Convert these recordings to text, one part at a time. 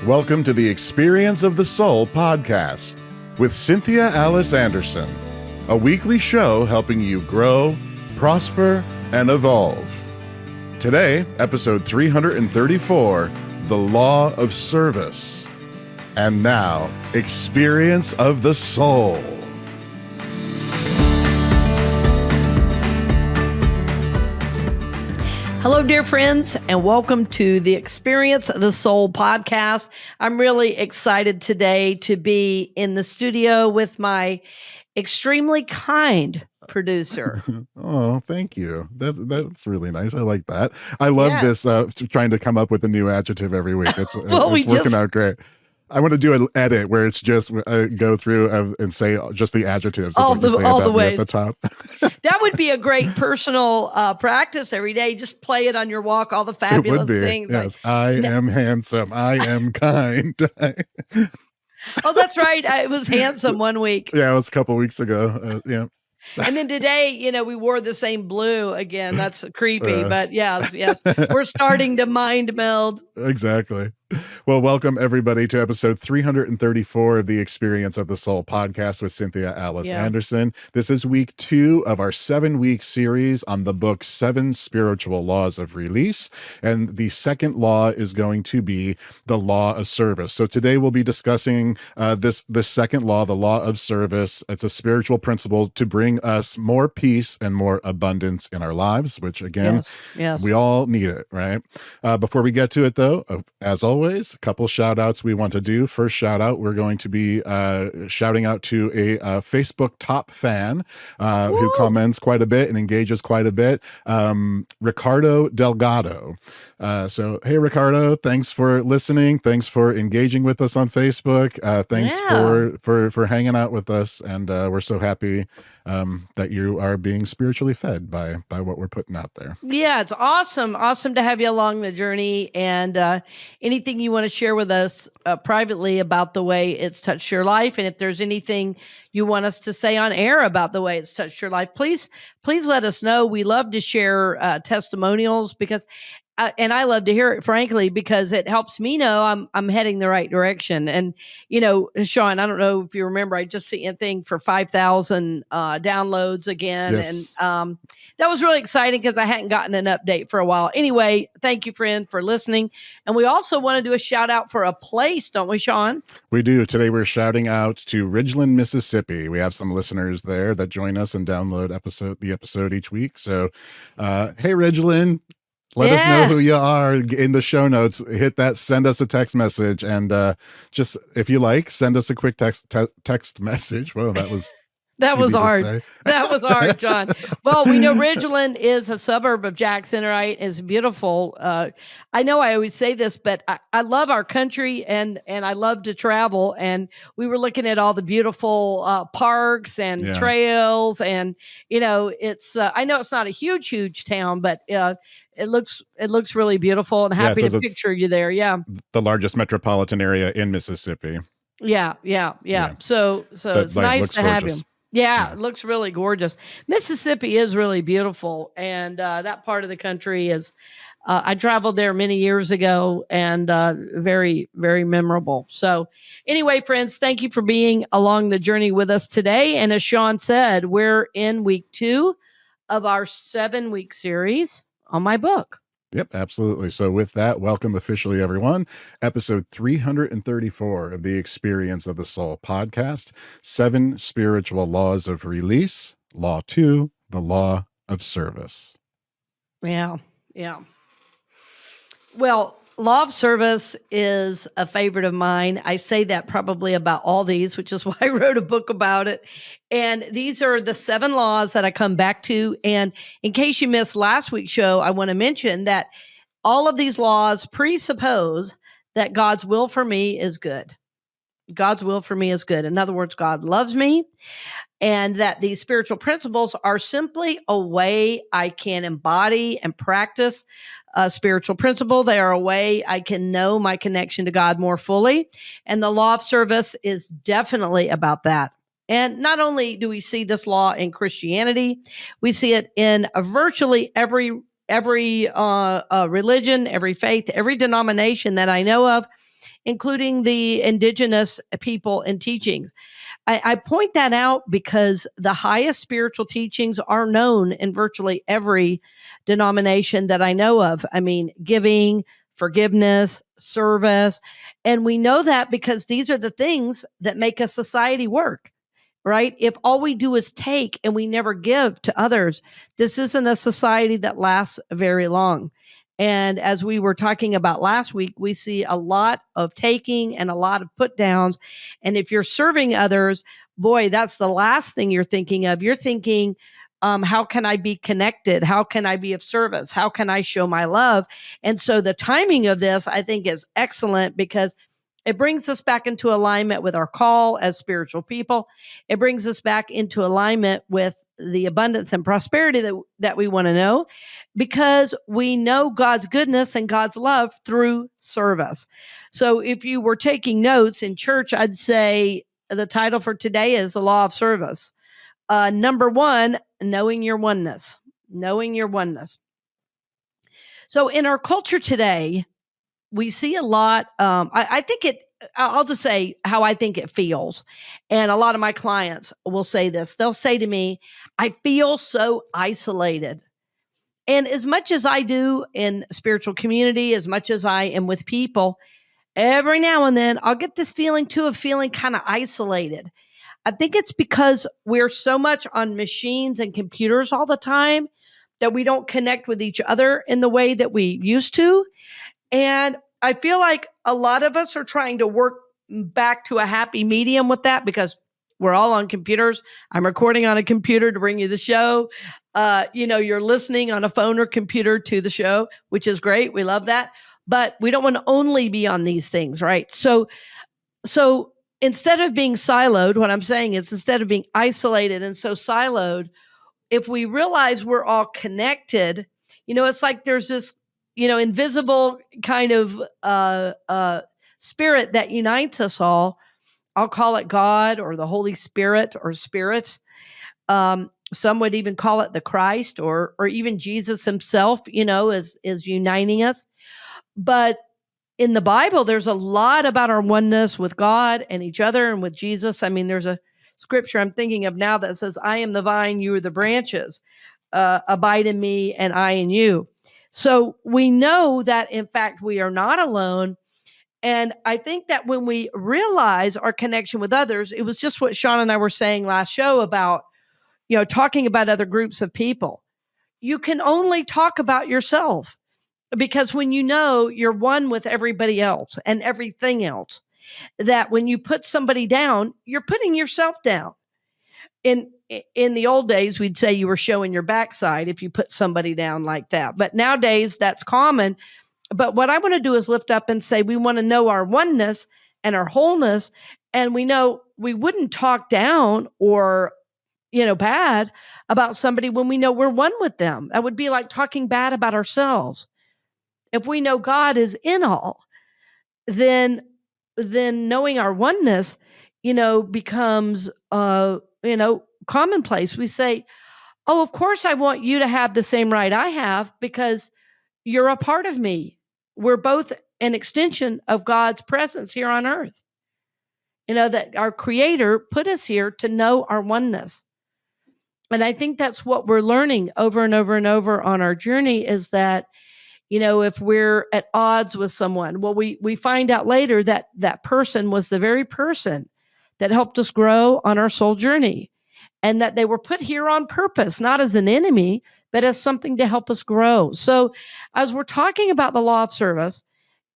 Welcome to the Experience of the Soul podcast with Cynthia Alice Anderson, a weekly show helping you grow, prosper, and evolve. Today, episode 334, The Law of Service. And now, Experience of the Soul. Hello, dear friends, and welcome to the Experience of the Soul podcast. I'm really excited today to be in the studio with my extremely kind producer. Oh, thank you. That's really nice. I like that. I love this, trying to come up with a new adjective every week. It's working out great. I want to do an edit where it's just go through and say just the adjectives all of what you say about me at the top. That would be a great personal practice every day. Just play it on your walk, all the fabulous things. Yes, I am handsome. I am kind. Oh, that's right. I was handsome one week. Yeah, it was a couple weeks ago. Yeah. And then today, we wore the same blue again. That's creepy, but yes. We're starting to mind meld. Exactly. Well, welcome everybody to episode 334 of the Experience of the Soul podcast with Cynthia Alice Anderson. This is week 2 of our 7-week series on the book 7 Spiritual Laws of Release. And the second law is going to be the law of service. So today we'll be discussing this second law, the law of service. It's a spiritual principle to bring us more peace and more abundance in our lives, which again, we all need it, right? Before we get to it though, as always, a couple shout outs we want to do. First shout out, we're going to be shouting out to a Facebook top fan who comments quite a bit and engages quite a bit, Ricardo Delgado. So, hey, Ricardo, thanks for listening. Thanks for engaging with us on Facebook. Thanks for hanging out with us. And we're so happy that you are being spiritually fed by what we're putting out there. Yeah, it's awesome. Awesome to have you along the journey. And anything you want to share with us privately about the way it's touched your life. And if there's anything you want us to say on air about the way it's touched your life, please let us know. We love to share testimonials because and I love to hear it, frankly, because it helps me know I'm heading the right direction. And, Shawn, I don't know if you remember, I just sent a thing for 5,000 downloads again. Yes. And that was really exciting because I hadn't gotten an update for a while. Anyway, thank you, friend, for listening. And we also want to do a shout out for a place, don't we, Shawn? We do. Today we're shouting out to Ridgeland, Mississippi. We have some listeners there that join us and download the episode each week. So, hey, Ridgeland. Let us know who you are in the show notes. Hit that, send us a text message, and just, if you like, send us a quick text message. Well, that was hard. That was hard, John. Well, we know Ridgeland is a suburb of Jackson, right? It's beautiful. I know I always say this, but I love our country and I love to travel. And we were looking at all the beautiful parks and trails. And, it's, I know it's not a huge town, but it looks really beautiful, and happy to picture you there. Yeah. The largest metropolitan area in Mississippi. Yeah. So it's nice to have him. Yeah, it looks really gorgeous. Mississippi is really beautiful. And that part of the country is, I traveled there many years ago, and very, very memorable. So anyway, friends, thank you for being along the journey with us today. And as Shawn said, we're in week 2 of our 7-week series on my book. Yep, absolutely. So with that, welcome officially, everyone. Episode 334 of the Experience of the Soul podcast, 7 Spiritual Laws of Release, Law 2, the Law of Service. Yeah. Well, law of service is a favorite of mine. I say that probably about all these, which is why I wrote a book about it. And these are the 7 laws that I come back to. And in case you missed last week's show, I want to mention that all of these laws presuppose that God's will for me is good. God's will for me is good. In other words, God loves me, and that these spiritual principles are simply a way I can embody and practice a spiritual principle. They are a way I can know my connection to God more fully. And the law of service is definitely about that. And not only do we see this law in Christianity, we see it in virtually every religion, every faith, every denomination that I know of. including the indigenous people and teachings. I point that out because the highest spiritual teachings are known in virtually every denomination that I know of. I mean, giving, forgiveness, service. And we know that because these are the things that make a society work, right? If all we do is take and we never give to others, this isn't a society that lasts very long. And as we were talking about last week, we see a lot of taking and a lot of put downs. And if you're serving others, boy, that's the last thing you're thinking of. You're thinking, how can I be connected? How can I be of service? How can I show my love? And so the timing of this, I think, is excellent because it brings us back into alignment with our call as spiritual people. It brings us back into alignment with the abundance and prosperity that we want to know, because we know God's goodness and God's love through service. So if you were taking notes in church, I'd say the title for today is The Law of Service. Number one, knowing your oneness. Knowing your oneness. So in our culture today, we see a lot. I think I'll just say how I think it feels. And a lot of my clients will say this. They'll say to me, I feel so isolated. And as much as I do in spiritual community, as much as I am with people, every now and then I'll get this feeling too of feeling kind of isolated. I think it's because we're so much on machines and computers all the time that we don't connect with each other in the way that we used to. And I feel like a lot of us are trying to work back to a happy medium with that because we're all on computers. I'm recording on a computer to bring you the show. You're listening on a phone or computer to the show, which is great. We love that. But we don't want to only be on these things, right? So instead of being siloed, what I'm saying is instead of being isolated and so siloed, if we realize we're all connected, it's like there's this invisible kind of spirit that unites us all. I'll call it God or the Holy Spirit or spirits. Some would even call it the Christ or even Jesus himself, is uniting us. But in the Bible, there's a lot about our oneness with God and each other and with Jesus. I mean, there's a scripture I'm thinking of now that says, I am the vine, you are the branches. Abide in me and I in you. So we know that, in fact, we are not alone. And I think that when we realize our connection with others, it was just what Shawn and I were saying last show about, talking about other groups of people. You can only talk about yourself because when you're one with everybody else and everything else, that when you put somebody down, you're putting yourself down. In the old days, we'd say you were showing your backside if you put somebody down like that. But nowadays, that's common. But what I want to do is lift up and say we want to know our oneness and our wholeness. And we know we wouldn't talk down or, bad about somebody when we know we're one with them. That would be like talking bad about ourselves. If we know God is in all, then knowing our oneness, becomes, commonplace. We say, oh, of course I want you to have the same right I have because you're a part of me. We're both an extension of God's presence here on earth. That our Creator put us here to know our oneness. And I think that's what we're learning over and over and over on our journey is that, if we're at odds with someone, well, we find out later that that person was the very person that helped us grow on our soul journey. And that they were put here on purpose, not as an enemy, but as something to help us grow. So as we're talking about the law of service,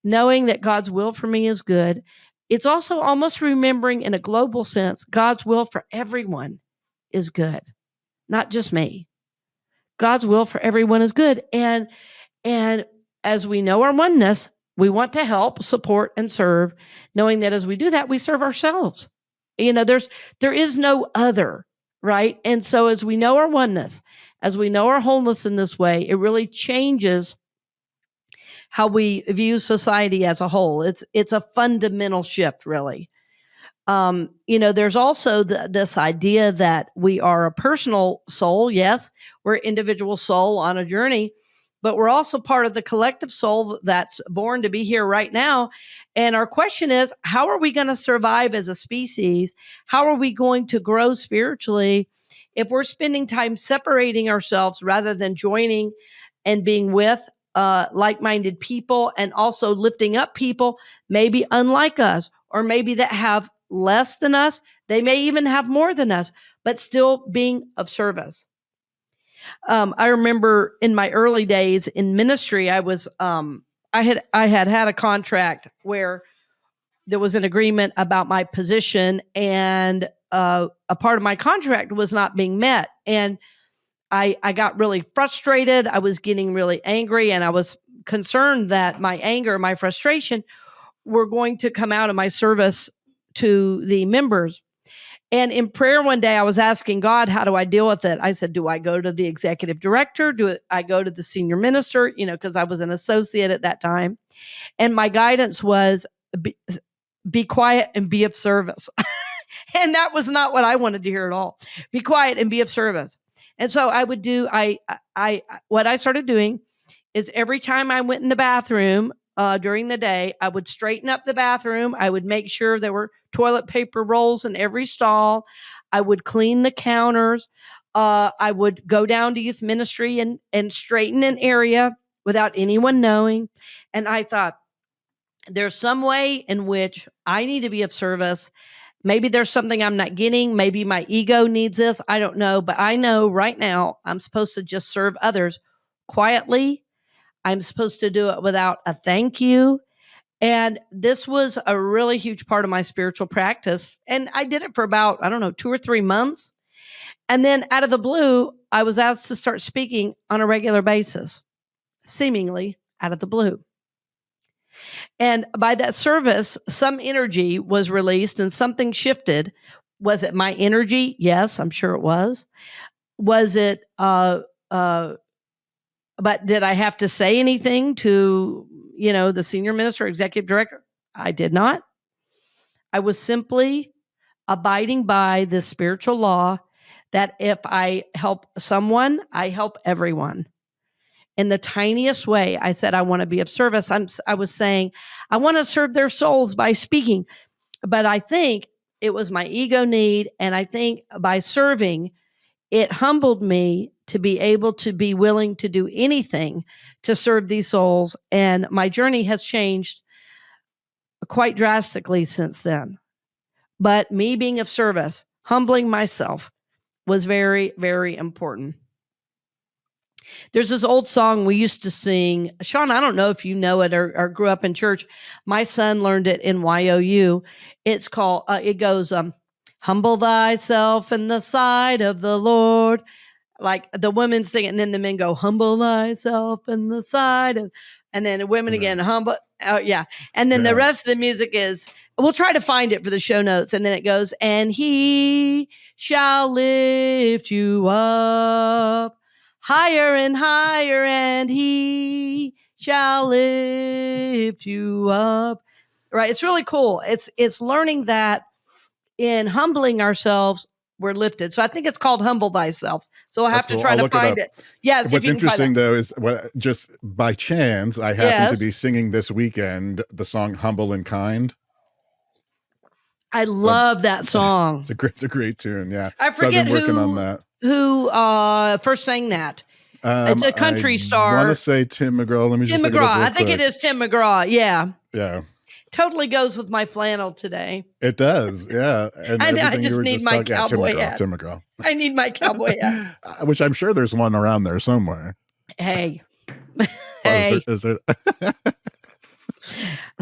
knowing that God's will for me is good, it's also almost remembering in a global sense, God's will for everyone is good, not just me. God's will for everyone is good. And as we know our oneness, we want to help, support, and serve, knowing that as we do that, we serve ourselves. There is no other. Right. And so as we know our oneness, as we know our wholeness in this way, it really changes how we view society as a whole. It's a fundamental shift, really. There's also this idea that we are a personal soul. Yes, we're individual soul on a journey, but we're also part of the collective soul that's born to be here right now. And our question is, how are we going to survive as a species? How are we going to grow spiritually if we're spending time separating ourselves rather than joining and being with like-minded people, and also lifting up people maybe unlike us, or maybe that have less than us? They may even have more than us, but still being of service. I remember in my early days in ministry, I had a contract where there was an agreement about my position, and a part of my contract was not being met. And I got really frustrated. I was getting really angry, and I was concerned that my anger, my frustration were going to come out of my service to the members. And in prayer one day, I was asking God, how do I deal with it? I said, do I go to the executive director? Do I go to the senior minister? Because I was an associate at that time. And my guidance was, be quiet and be of service. And that was not what I wanted to hear at all. Be quiet and be of service. And so I would do, what I started doing is every time I went in the bathroom during the day, I would straighten up the bathroom. I would make sure there were toilet paper rolls in every stall. I would clean the counters. I would go down to youth ministry and straighten an area without anyone knowing. And I thought, there's some way in which I need to be of service. Maybe there's something I'm not getting. Maybe my ego needs this. I don't know. But I know right now I'm supposed to just serve others quietly. I'm supposed to do it without a thank you. And this was a really huge part of my spiritual practice. And I did it for about, 2 or 3 months. And then out of the blue, I was asked to start speaking on a regular basis, seemingly out of the blue. And by that service, some energy was released and something shifted. Was it my energy? Yes, I'm sure it was. Was it, but did I have to say anything to, the senior minister, executive director? I did not. I was simply abiding by this spiritual law that if I help someone, I help everyone. In the tiniest way, I said, I want to be of service. I was saying, I want to serve their souls by speaking. But I think it was my ego need. And I think by serving, it humbled me to be able to be willing to do anything to serve these souls. And my journey has changed quite drastically since then. But me being of service, humbling myself, was very, very important. There's this old song we used to sing. Shawn, I don't know if you know it or grew up in church. My son learned it in YOU. It's called, it goes, humble thyself in the sight of the Lord. Like the women sing it, and then the men go, humble thyself in the sight of, and then the women again, humble. Oh, yeah. And then the rest of the music is, we'll try to find it for the show notes. And then it goes, and he shall lift you up higher and higher, and he shall lift you up. Right. It's really cool. It's learning that in humbling ourselves, we're lifted. So I think it's called Humble Thyself. So I'll have to try to find it. Yes. What's interesting though is just by chance, I happen to be singing this weekend the song Humble and Kind. I love that song. It's a great tune. Yeah. I forget so I've been working on that. Who first sang that. It's a country star. I want to say Tim McGraw. Let me Tim just McGraw. I think it is Tim McGraw. Yeah. Yeah. Totally goes with my flannel today. It does. Yeah. And I just need my cowboy hat. Tim McGraw. I need my cowboy hat. Which I'm sure there's one around there somewhere. Hey. Hey. Is it?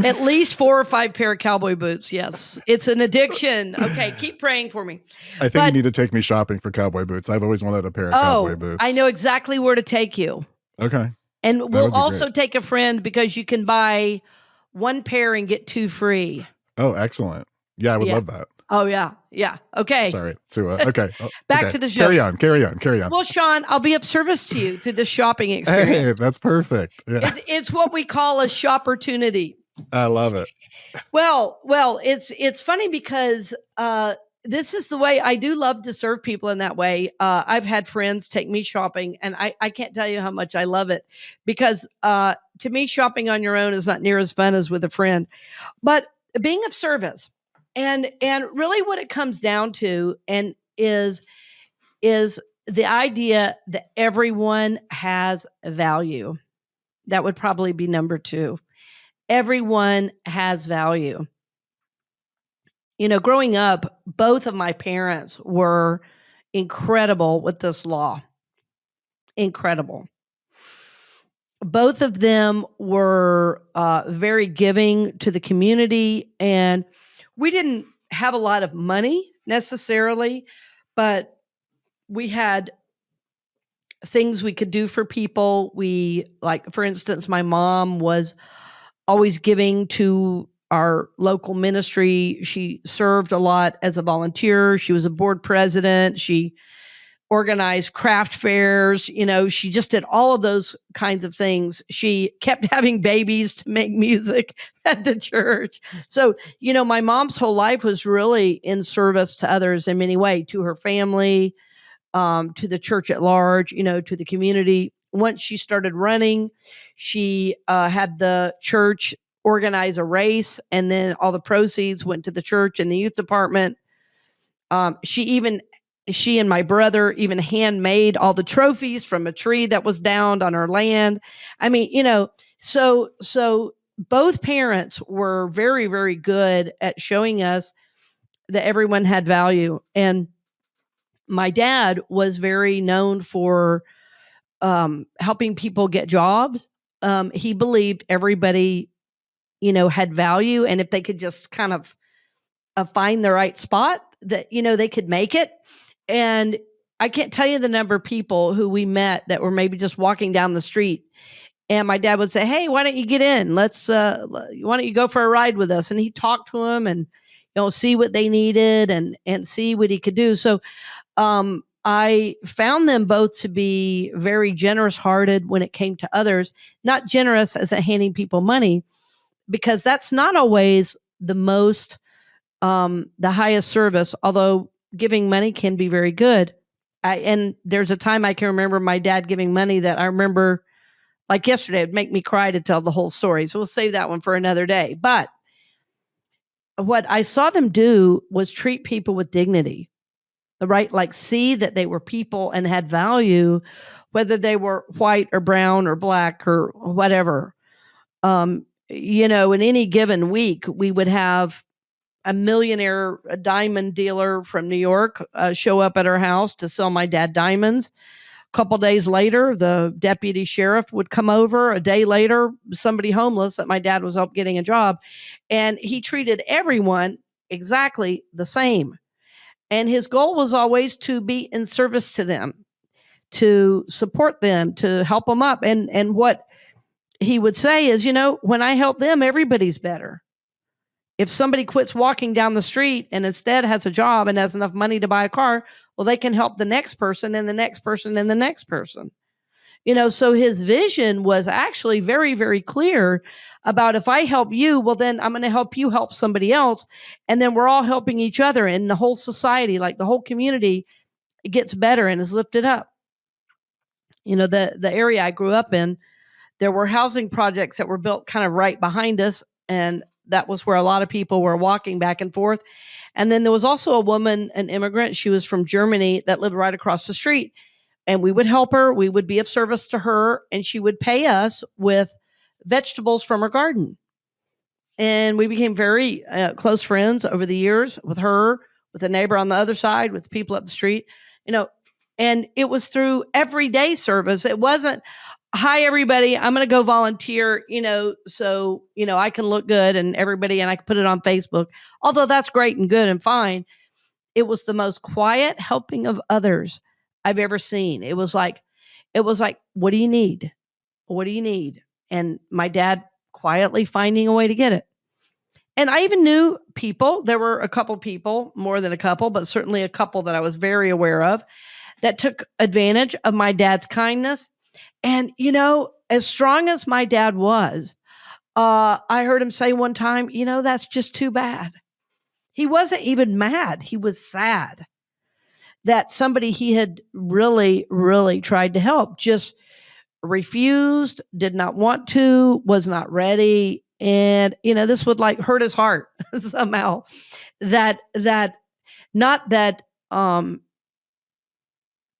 At least 4 or 5 pair of cowboy boots. Yes. It's an addiction. Okay. Keep praying for me. I think you need to take me shopping for cowboy boots. I've always wanted a pair of cowboy boots. I know exactly where to take you. Okay. And we'll also take a friend, because you can buy 1 pair and get 2 free. Oh, excellent. Yeah, I would love that. Oh, yeah. Yeah. Okay. Sorry. Okay. Back to the show. Carry on. Well, Shawn, I'll be of service to you through the shopping experience. Hey, that's perfect. Yeah. It's what we call a shopportunity. I love it. Well, it's funny because this is the way I do love to serve people in that way. I've had friends take me shopping, and I can't tell you how much I love it, because to me, shopping on your own is not near as fun as with a friend. But being of service, and really what it comes down to, and is the idea that everyone has value. That would probably be number two. Everyone has value. Growing up, both of my parents were incredible with this law. Incredible. Both of them were very giving to the community, and we didn't have a lot of money necessarily, but we had things we could do for people. Like, for instance, my mom was always giving to our local ministry. She served a lot as a volunteer. She was a board president. She organized craft fairs. She just did all of those kinds of things. She kept having babies to make music at the church. So, my mom's whole life was really in service to others in many ways, to her family, to the church at large, to the community. Once she started running, she had the church organize a race, and then all the proceeds went to the church and the youth department. She and my brother even handmade all the trophies from a tree that was downed on our land. I mean, so both parents were very, very good at showing us that everyone had value. And my dad was very known for helping people get jobs. He believed everybody, had value, and if they could just kind of find the right spot, that they could make it. And I can't tell you the number of people who we met that were maybe just walking down the street, and my dad would say, "Hey, why don't you get in? Why don't you go for a ride with us?" And he talked to them and see what they needed, and see what he could do. So I found them both to be very generous hearted when it came to others, not generous as in handing people money, because that's not always the highest service, although giving money can be very good. And there's a time I can remember my dad giving money that I remember like yesterday. It'd make me cry to tell the whole story. So we'll save that one for another day. But what I saw them do was treat people with dignity, right? Like, see that they were people and had value, whether they were white or brown or black or whatever. In any given week, we would have a millionaire, a diamond dealer from New York, show up at our house to sell my dad diamonds. A couple days later, the deputy sheriff would come over. A day later, somebody homeless that my dad was up getting a job. And he treated everyone exactly the same. And his goal was always to be in service to them, to support them, to help them up. And what he would say is, when I help them, everybody's better. If somebody quits walking down the street and instead has a job and has enough money to buy a car, well, they can help the next person and the next person and the next person. So his vision was actually very, very clear about, if I help you, well, then I'm going to help you help somebody else. And then we're all helping each other, and the whole society, like the whole community, gets better and is lifted up. The area I grew up in, there were housing projects that were built kind of right behind us. And that was where a lot of people were walking back and forth. And then there was also a woman, an immigrant. She was from Germany, that lived right across the street. And we would help her. We would be of service to her. And she would pay us with vegetables from her garden. And we became very close friends over the years with her, with a neighbor on the other side, with the people up the street. And it was through everyday service. It wasn't, "Hi, everybody, I'm going to go volunteer, so, I can look good and I can put it on Facebook." Although that's great and good and fine. It was the most quiet helping of others I've ever seen. It was like, "What do you need? What do you need?" And my dad quietly finding a way to get it. And I even knew people. There were a couple people, more than a couple, but certainly a couple that I was very aware of, that took advantage of my dad's kindness. And, as strong as my dad was, I heard him say one time, "That's just too bad." He wasn't even mad. He was sad that somebody he had really, really tried to help just refused, did not want to, was not ready. And, this would like hurt his heart somehow. That not that, not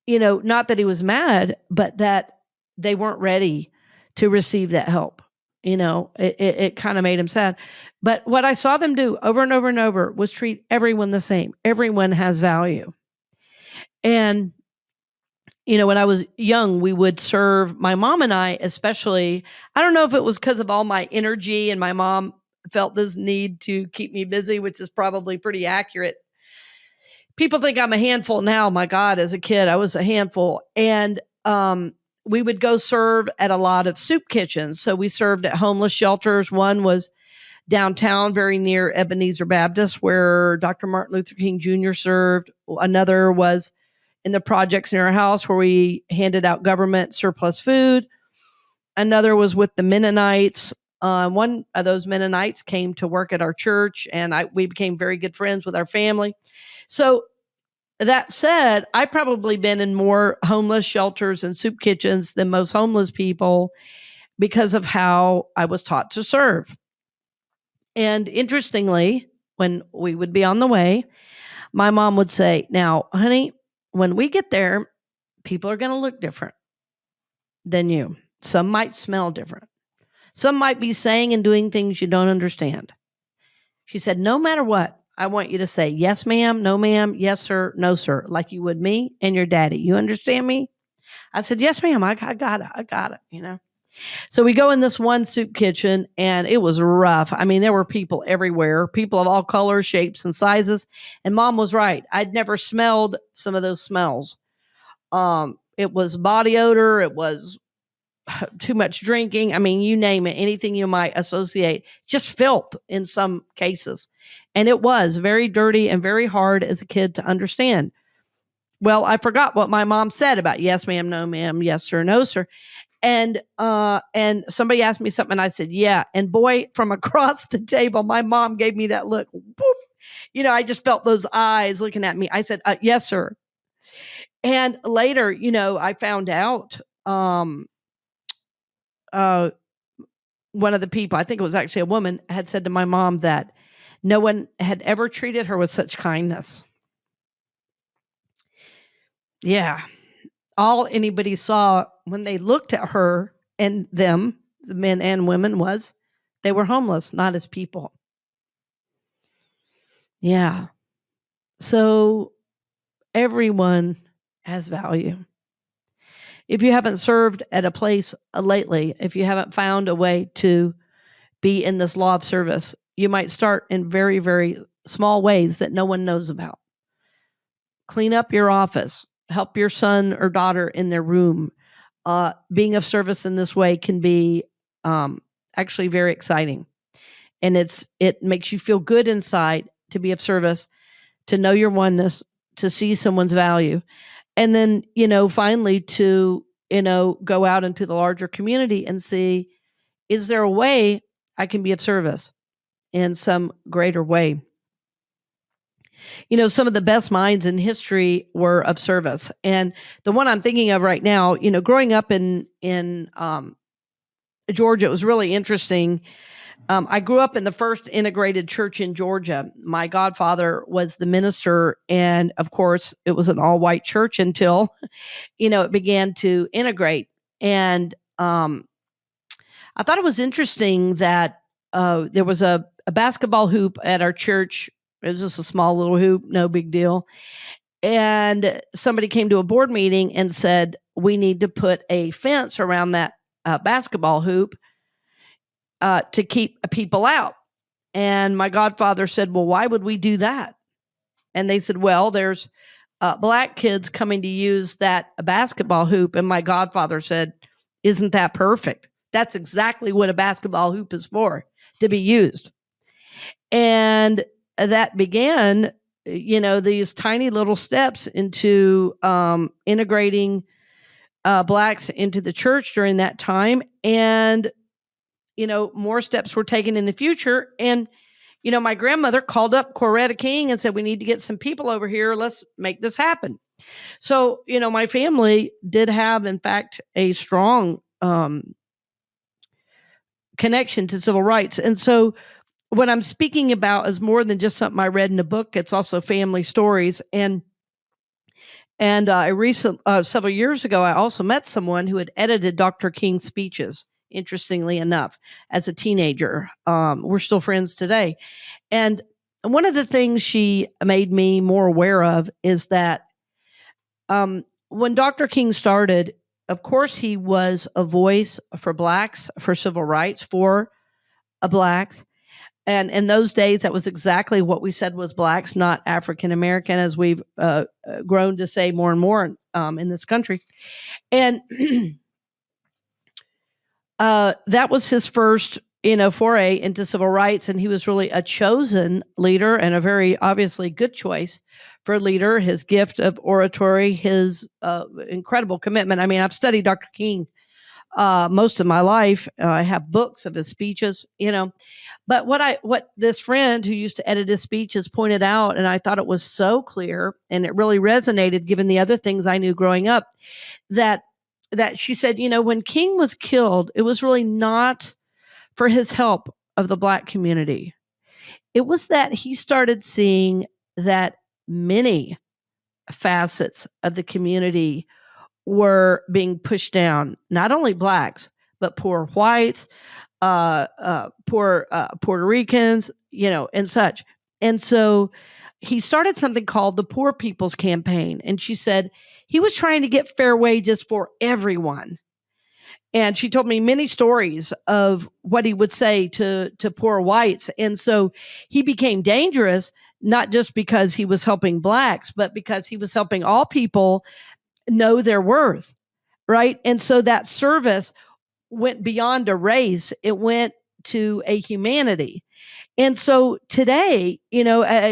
that he was mad, but that they weren't ready to receive that help. It kind of made him sad. But what I saw them do over and over and over was treat everyone the same. Everyone has value. And, when I was young, we would serve, my mom and I especially. I don't know if it was because of all my energy and my mom felt this need to keep me busy, which is probably pretty accurate. People think I'm a handful now. My God, as a kid, I was a handful. And we would go serve at a lot of soup kitchens. So we served at homeless shelters. One was downtown, very near Ebenezer Baptist, where Dr. Martin Luther King Jr. served. Another was in the projects near our house where we handed out government surplus food. Another was with the Mennonites. One of those Mennonites came to work at our church, and we became very good friends with our family. So that said, I've probably been in more homeless shelters and soup kitchens than most homeless people because of how I was taught to serve. And interestingly, when we would be on the way, my mom would say, "Now, honey, when we get there, people are going to look different than you. Some might smell different. Some might be saying and doing things you don't understand." She said, "No matter what, I want you to say, yes, ma'am, no, ma'am, yes, sir, no, sir, like you would me and your daddy. You understand me?" I said, "Yes, ma'am. I got it. I got it." So we go in this one soup kitchen, and it was rough. I mean, there were people everywhere, people of all colors, shapes, and sizes. And mom was right. I'd never smelled some of those smells. It was body odor. It was too much drinking. I mean, you name it, anything you might associate, just filth in some cases. And it was very dirty and very hard as a kid to understand. Well, I forgot what my mom said about yes, ma'am, no, ma'am, yes, sir, no, sir. And somebody asked me something, and I said, yeah. And boy, from across the table, my mom gave me that look. Boop. I just felt those eyes looking at me. I said, yes, sir. And later, I found out, one of the people, I think it was actually a woman, had said to my mom that no one had ever treated her with such kindness. Yeah. All anybody saw when they looked at her and them, the men and women, was they were homeless, not as people. Yeah. So everyone has value. If you haven't served at a place lately, if you haven't found a way to be in this law of service, you might start in very, very small ways that no one knows about. Clean up your office, help your son or daughter in their room. Being of service in this way can be actually very exciting. And it makes you feel good inside to be of service, to know your oneness, to see someone's value. And then, finally to, go out into the larger community and see, is there a way I can be of service in some greater way? Some of the best minds in history were of service. And the one I'm thinking of right now, growing up in Georgia, it was really interesting. I grew up in the first integrated church in Georgia. My godfather was the minister, and of course, it was an all-white church until, it began to integrate. And I thought it was interesting that there was a basketball hoop at our church. It was just a small little hoop, no big deal. And somebody came to a board meeting and said, we need to put a fence around that basketball hoop to keep people out. And my godfather said, well, why would we do that? And they said, well, there's black kids coming to use that basketball hoop. And my godfather said, isn't that perfect? That's exactly what a basketball hoop is for, to be used. And that began, these tiny little steps into integrating blacks into the church during that time. And more steps were taken in the future. And, My grandmother called up Coretta King and said, we need to get some people over here. Let's make this happen. So, my family did have, in fact, a strong connection to civil rights. And so what I'm speaking about is more than just something I read in a book. It's also family stories. And several years ago, I also met someone who had edited Dr. King's speeches, interestingly enough, as a teenager. We're still friends today. And one of the things she made me more aware of is that when Dr. King started, of course, he was a voice for Blacks, for civil rights, for Blacks. And in those days, that was exactly what we said was Blacks, not African American, as we've grown to say more and more in this country. And that was his first, foray into civil rights. And he was really a chosen leader and a very obviously good choice for a leader. His gift of oratory, his incredible commitment. I mean, I've studied Dr. King most of my life. I have books of his speeches, But what this friend who used to edit his speeches pointed out, and I thought it was so clear, and it really resonated given the other things I knew growing up, that she said, when King was killed, it was really not for his help of the Black community. It was that he started seeing that many facets of the community were being pushed down, not only Blacks, but poor whites, poor Puerto Ricans, and such. And so he started something called the Poor People's Campaign. And she said he was trying to get fair wages for everyone. And she told me many stories of what he would say to poor whites. And so he became dangerous, not just because he was helping Blacks, but because he was helping all people know their worth, right? And so that service went beyond a race. It went to a humanity. And so today,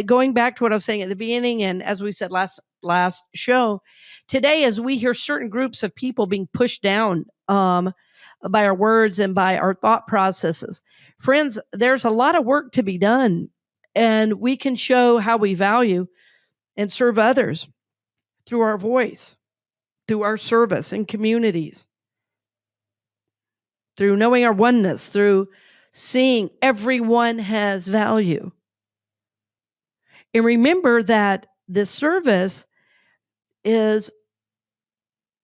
going back to what I was saying at the beginning, and as we said last show, today, as we hear certain groups of people being pushed down by our words and by our thought processes, friends, there's a lot of work to be done, and we can show how we value and serve others through our voice, through our service in communities, through knowing our oneness, through seeing everyone has value. And remember that this service is,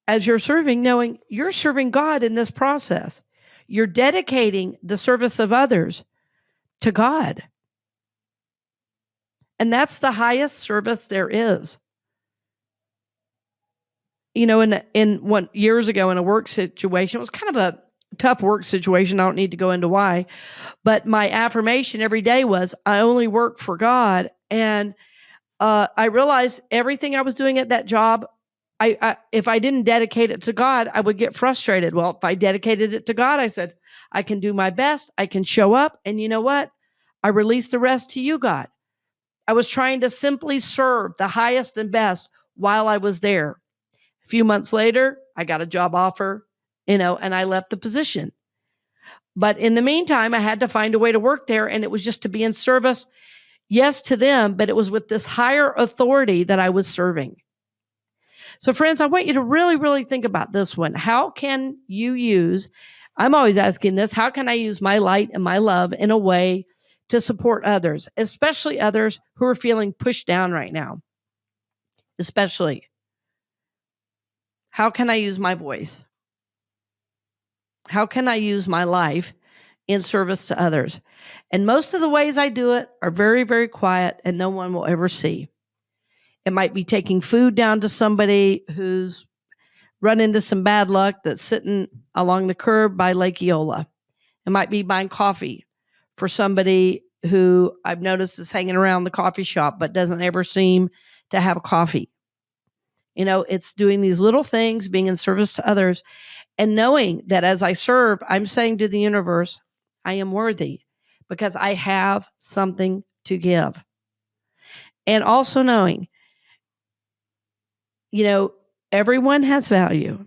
as you're serving, knowing you're serving God in this process. You're dedicating the service of others to God. And that's the highest service there is. Years ago in a work situation, it was kind of a tough work situation. I don't need to go into why, but my affirmation every day was, I only work for God. And I realized everything I was doing at that job, if I didn't dedicate it to God, I would get frustrated. Well, if I dedicated it to God, I said, I can do my best. I can show up. And you know what? I released the rest to you, God. I was trying to simply serve the highest and best while I was there. A few months later, I got a job offer, and I left the position. But in the meantime, I had to find a way to work there, and it was just to be in service, yes, to them, but it was with this higher authority that I was serving. So friends, I want you to really, really think about this one. How can you use, I'm always asking this, how can I use my light and my love in a way to support others, especially others who are feeling pushed down right now? Especially, how can I use my voice? How can I use my life in service to others? And most of the ways I do it are very, very quiet and no one will ever see. It might be taking food down to somebody who's run into some bad luck that's sitting along the curb by Lake Eola. It might be buying coffee for somebody who I've noticed is hanging around the coffee shop but doesn't ever seem to have a coffee. It's doing these little things, being in service to others, and knowing that as I serve, I'm saying to the universe, I am worthy because I have something to give. And also knowing, everyone has value.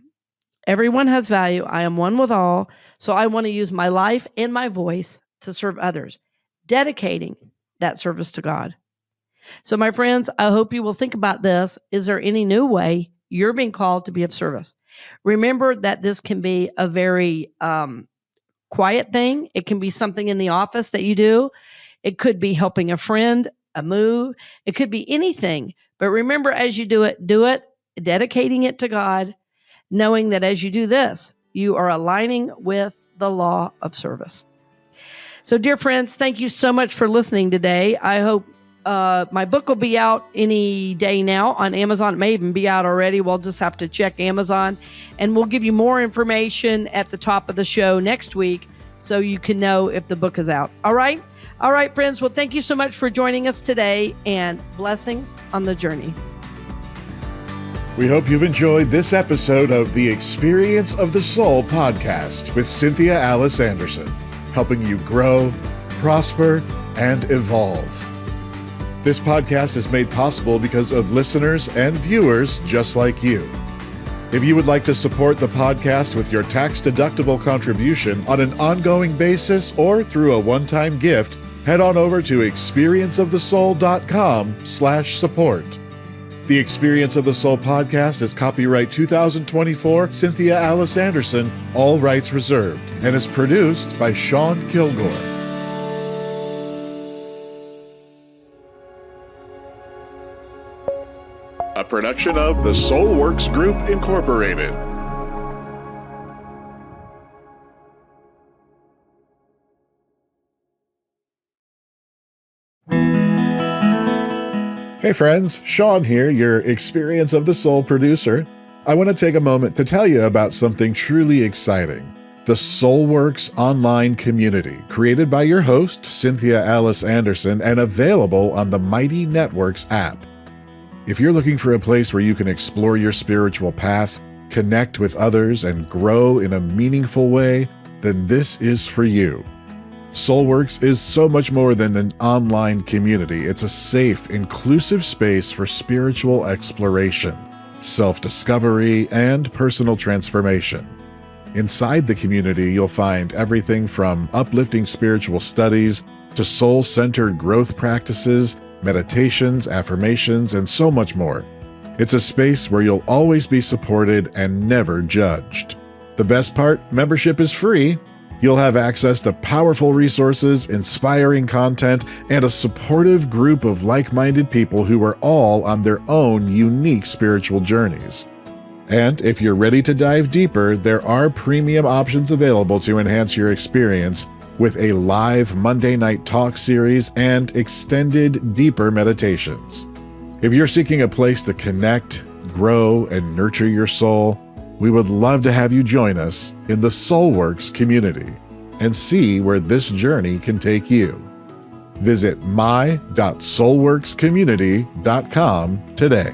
Everyone has value. I am one with all. So I want to use my life and my voice to serve others, dedicating that service to God. So, my friends, I hope you will think about this. Is there any new way you're being called to be of service? Remember that this can be a very quiet thing. It can be something in the office that you do. It could be helping a friend, a move. It could be anything. But remember, as you do it, dedicating it to God, knowing that as you do this, you are aligning with the law of service. So, dear friends, thank you so much for listening today. I hope my book will be out any day now on Amazon. It may even be out already. We'll just have to check Amazon, and we'll give you more information at the top of the show next week so you can know if the book is out. All right? All right, friends. Well, thank you so much for joining us today, and blessings on the journey. We hope you've enjoyed this episode of the Experience of the Soul podcast with Cynthia Alice Anderson, helping you grow, prosper, and evolve. This podcast is made possible because of listeners and viewers just like you. If you would like to support the podcast with your tax-deductible contribution on an ongoing basis or through a one-time gift, head on over to experienceofthesoul.com/support. The Experience of the Soul podcast is copyright 2024 Cynthia Alice Anderson, all rights reserved, and is produced by Shawn Kilgore. A production of the Soulworks Group, Incorporated. Hey friends, Shawn here, your Experience of the Soul producer. I want to take a moment to tell you about something truly exciting. The Soulworks online community, created by your host, Cynthia Alice Anderson, and available on the Mighty Networks app. If you're looking for a place where you can explore your spiritual path, connect with others, and grow in a meaningful way, then this is for you. Soulworks is so much more than an online community. It's a safe, inclusive space for spiritual exploration, self-discovery, and personal transformation. Inside the community, you'll find everything from uplifting spiritual studies to soul-centered growth practices, meditations, affirmations, and so much more. It's a space where you'll always be supported and never judged. The best part, membership is free. You'll have access to powerful resources, inspiring content, and a supportive group of like-minded people who are all on their own unique spiritual journeys. And if you're ready to dive deeper, there are premium options available to enhance your experience, with a live Monday night talk series and extended, deeper meditations. If you're seeking a place to connect, grow, and nurture your soul, we would love to have you join us in the Soulworks community and see where this journey can take you. Visit my.soulworkscommunity.com today.